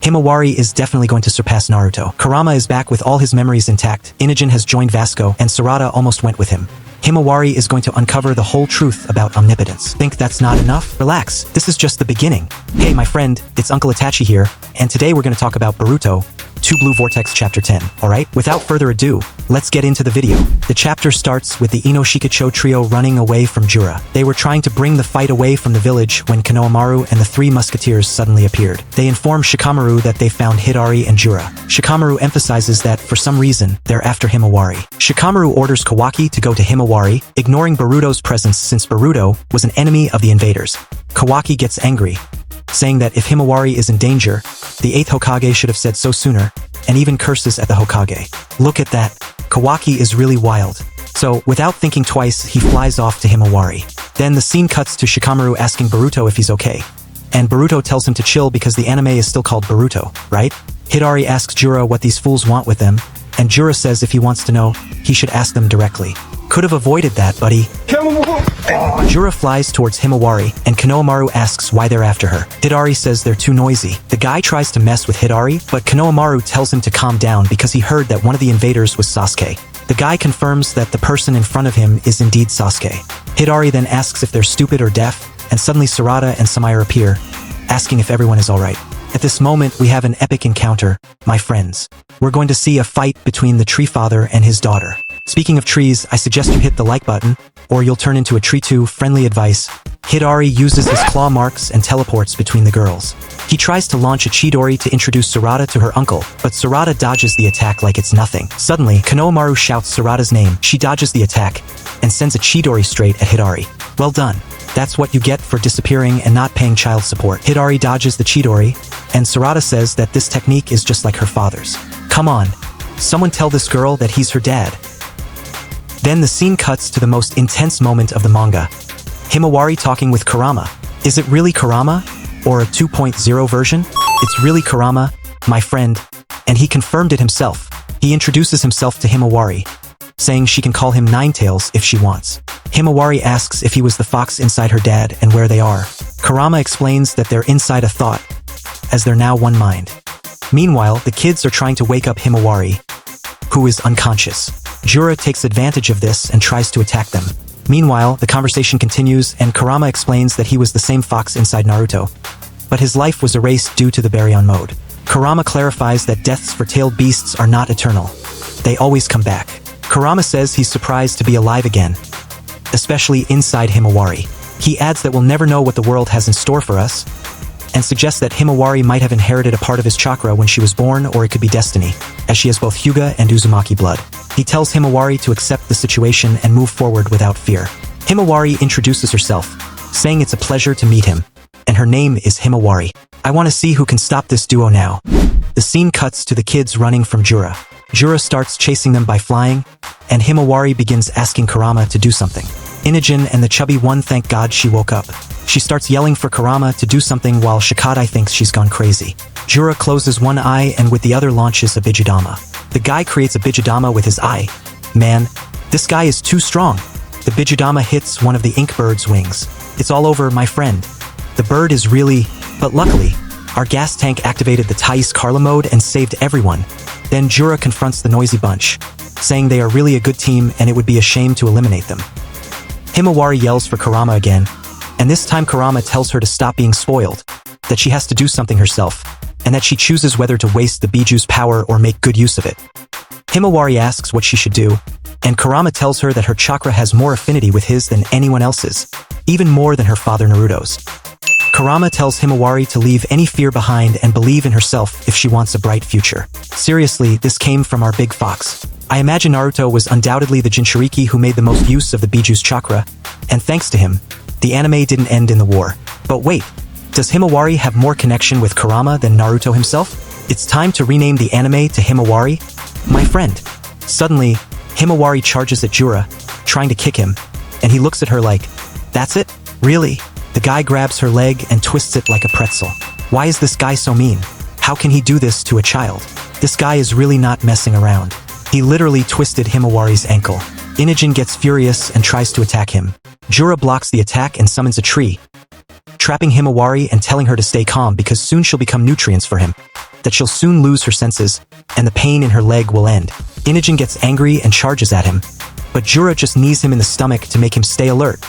Himawari is definitely going to surpass Naruto. Kurama is back with all his memories intact. Inogen has joined Vasco, and Sarada almost went with him. Himawari is going to uncover the whole truth about omnipotence. Think that's not enough? Relax, this is just the beginning. Hey my friend, it's Uncle Itachi here, and today we're going to talk about Boruto Two Blue Vortex Chapter 10, alright? Without further ado, let's get into the video. The chapter starts with the Inoshikacho trio running away from Jura. They were trying to bring the fight away from the village when Konohamaru and the three musketeers suddenly appeared. They inform Shikamaru that they found Hidari and Jura. Shikamaru emphasizes that, for some reason, they're after Himawari. Shikamaru orders Kawaki to go to Himawari, ignoring Boruto's presence since Boruto was an enemy of the invaders. Kawaki gets angry, saying that if Himawari is in danger, the 8th Hokage should have said so sooner, and even curses at the Hokage. Look at that. Kawaki is really wild. So, without thinking twice, he flies off to Himawari. Then the scene cuts to Shikamaru asking Boruto if he's okay. And Boruto tells him to chill because the anime is still called Boruto, right? Hidari asks Jura what these fools want with them, and Jura says if he wants to know, he should ask them directly. Could have avoided that, buddy. Jura flies towards Himawari, and Konohamaru asks why they're after her. Hidari says they're too noisy. The guy tries to mess with Hidari, but Konohamaru tells him to calm down because he heard that one of the invaders was Sasuke. The guy confirms that the person in front of him is indeed Sasuke. Hidari then asks if they're stupid or deaf, and suddenly Sarada and Samaire appear, asking if everyone is alright. At this moment, we have an epic encounter, my friends. We're going to see a fight between the tree father and his daughter. Speaking of trees, I suggest you hit the like button, or you'll turn into a tree too. Friendly advice. Hidari uses his claw marks and teleports between the girls. He tries to launch a Chidori to introduce Sarada to her uncle, but Sarada dodges the attack like it's nothing. Suddenly, Konohamaru shouts Sarada's name. She dodges the attack, and sends a Chidori straight at Hidari. Well done. That's what you get for disappearing and not paying child support. Hidari dodges the Chidori, and Sarada says that this technique is just like her father's. Come on, someone tell this girl that he's her dad. Then the scene cuts to the most intense moment of the manga. Himawari talking with Kurama. Is it really Kurama? Or a 2.0 version? It's really Kurama, my friend, and he confirmed it himself. He introduces himself to Himawari, saying she can call him Ninetails if she wants. Himawari asks if he was the fox inside her dad and where they are. Kurama explains that they're inside a thought, as they're now one mind. Meanwhile, the kids are trying to wake up Himawari, who is unconscious. Jura takes advantage of this and tries to attack them. Meanwhile, the conversation continues and Kurama explains that he was the same fox inside Naruto, but his life was erased due to the Baryon mode. Kurama clarifies that deaths for tailed beasts are not eternal. They always come back. Kurama says he's surprised to be alive again, especially inside Himawari. He adds that we'll never know what the world has in store for us, and suggests that Himawari might have inherited a part of his chakra when she was born, or it could be destiny, as she has both Hyuga and Uzumaki blood. He tells Himawari to accept the situation and move forward without fear. Himawari introduces herself, saying it's a pleasure to meet him, and her name is Himawari. I want to see who can stop this duo now. The scene cuts to the kids running from Jura. Jura starts chasing them by flying, and Himawari begins asking Kurama to do something. Inogen and the chubby one thank God she woke up. She starts yelling for Kurama to do something while Shikadai thinks she's gone crazy. Jura closes one eye and with the other launches a Bijudama. The guy creates a Bijudama with his eye. Man, this guy is too strong. The Bijudama hits one of the ink bird's wings. It's all over, my friend. The bird is really... But luckily, our gas tank activated the Thais Carla mode and saved everyone. Then Jura confronts the noisy bunch, saying they are really a good team and it would be a shame to eliminate them. Himawari yells for Kurama again, and this time Kurama tells her to stop being spoiled, that she has to do something herself, and that she chooses whether to waste the Biju's power or make good use of it. Himawari asks what she should do, and Kurama tells her that her chakra has more affinity with his than anyone else's, even more than her father Naruto's. Kurama tells Himawari to leave any fear behind and believe in herself if she wants a bright future. Seriously, this came from our big fox. I imagine Naruto was undoubtedly the Jinchuriki who made the most use of the Biju's chakra, and thanks to him, the anime didn't end in the war. But wait, does Himawari have more connection with Kurama than Naruto himself? It's time to rename the anime to Himawari, my friend. Suddenly, Himawari charges at Jura, trying to kick him, and he looks at her like, that's it? Really? The guy grabs her leg and twists it like a pretzel. Why is this guy so mean? How can he do this to a child? This guy is really not messing around. He literally twisted Himawari's ankle. Inogen gets furious and tries to attack him. Jura blocks the attack and summons a tree, trapping Himawari and telling her to stay calm because soon she'll become nutrients for him. that she'll soon lose her senses, and the pain in her leg will end. Inujin gets angry and charges at him, but Jura just knees him in the stomach to make him stay alert.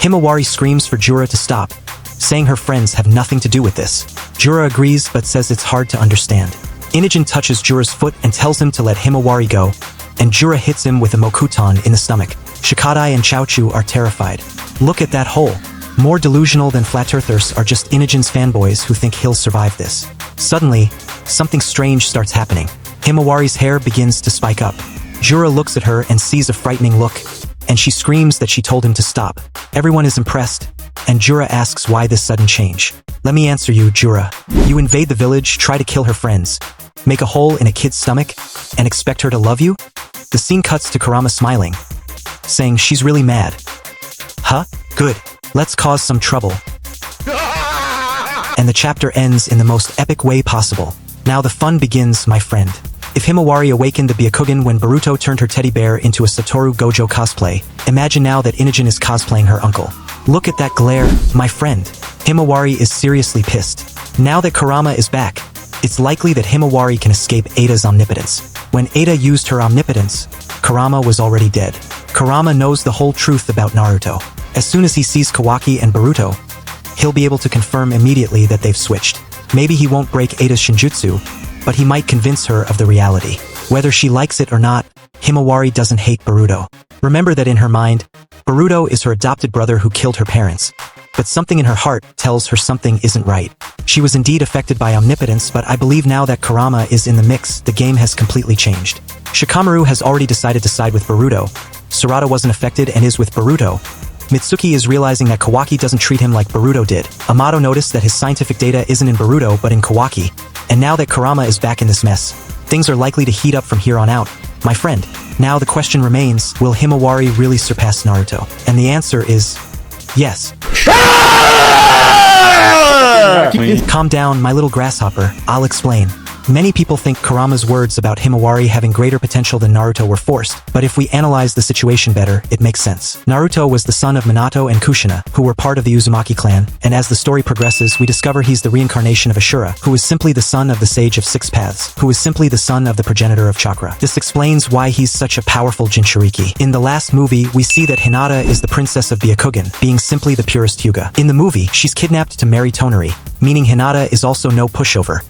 Himawari screams for Jura to stop, saying her friends have nothing to do with this. Jura agrees but says it's hard to understand. Inujin touches Jura's foot and tells him to let Himawari go, and Jura hits him with a mokuton in the stomach. Shikadai and Chaochu are terrified. Look at that hole. More delusional than flat earthers are just Inujin's fanboys who think he'll survive this. Suddenly, something strange starts happening. Himawari's hair begins to spike up. Jura looks at her and sees a frightening look, and she screams that she told him to stop. Everyone is impressed, and Jura asks why this sudden change. Let me answer you, Jura. You invade the village, try to kill her friends, make a hole in a kid's stomach, and expect her to love you? The scene cuts to Kurama smiling, saying she's really mad. Huh? Good. Let's cause some trouble. And the chapter ends in the most epic way possible. Now the fun begins, my friend. If Himawari awakened the Byakugan when Boruto turned her teddy bear into a Satoru Gojo cosplay, imagine now that Inujin is cosplaying her uncle. Look at that glare, my friend. Himawari is seriously pissed. Now that Kurama is back, it's likely that Himawari can escape Ada's omnipotence. When Ada used her omnipotence, Kurama was already dead. Kurama knows the whole truth about Naruto. As soon as he sees Kawaki and Boruto, he'll be able to confirm immediately that they've switched. Maybe he won't break Ada's Shinjutsu, but he might convince her of the reality. Whether she likes it or not, Himawari doesn't hate Boruto. Remember that in her mind, Boruto is her adopted brother who killed her parents. But something in her heart tells her something isn't right. She was indeed affected by omnipotence, but I believe now that Kurama is in the mix, the game has completely changed. Shikamaru has already decided to side with Boruto. Sarada wasn't affected and is with Boruto. Mitsuki is realizing that Kawaki doesn't treat him like Boruto did. Amato noticed that his scientific data isn't in Boruto but in Kawaki. And now that Kurama is back in this mess, things are likely to heat up from here on out. My friend, now the question remains, will Himawari really surpass Naruto? And the answer is yes. Calm down, my little grasshopper, I'll explain. Many people think Kurama's words about Himawari having greater potential than Naruto were forced, but if we analyze the situation better, it makes sense. Naruto was the son of Minato and Kushina, who were part of the Uzumaki clan, and as the story progresses, we discover he's the reincarnation of Ashura, who is simply the son of the Sage of Six Paths, who is simply the son of the progenitor of chakra. This explains why he's such a powerful Jinchuriki. In the last movie, we see that Hinata is the princess of Byakugan, being simply the purest Hyuga. In the movie, she's kidnapped to marry Tonari, meaning Hinata is also no pushover.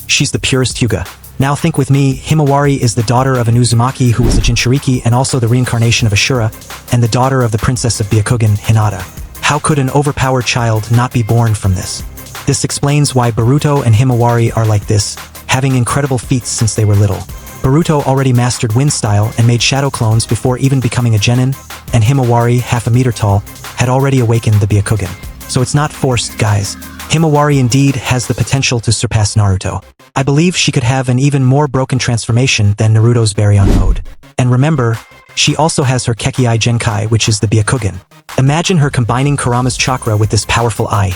She's the purest Hyuga. Now think with me, Himawari is the daughter of an Uzumaki who is a Jinchuriki and also the reincarnation of Ashura, and the daughter of the princess of Byakugan, Hinata. How could an overpowered child not be born from this? This explains why Boruto and Himawari are like this, having incredible feats since they were little. Boruto already mastered wind style and made shadow clones before even becoming a genin, and Himawari, half a meter tall, had already awakened the Byakugan. So it's not forced, guys. Himawari indeed has the potential to surpass Naruto. I believe she could have an even more broken transformation than Naruto's Baryon mode. And remember, she also has her Kekkei Genkai, which is the Byakugan. Imagine her combining Kurama's chakra with this powerful eye.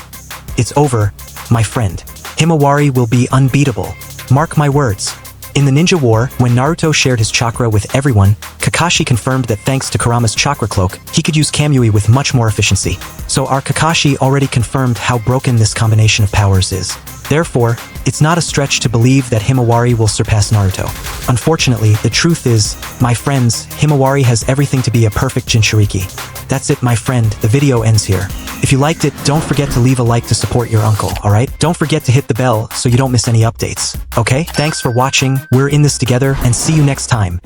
It's over, my friend. Himawari will be unbeatable. Mark my words. In the Ninja War, when Naruto shared his chakra with everyone, Kakashi confirmed that thanks to Kurama's chakra cloak, he could use Kamui with much more efficiency. So our Kakashi already confirmed how broken this combination of powers is. Therefore, it's not a stretch to believe that Himawari will surpass Naruto. Unfortunately, the truth is, my friends, Himawari has everything to be a perfect Jinchuriki. That's it, my friend, the video ends here. If you liked it, don't forget to leave a like to support your uncle, alright? Don't forget to hit the bell so you don't miss any updates, okay? Thanks for watching, we're in this together, and see you next time.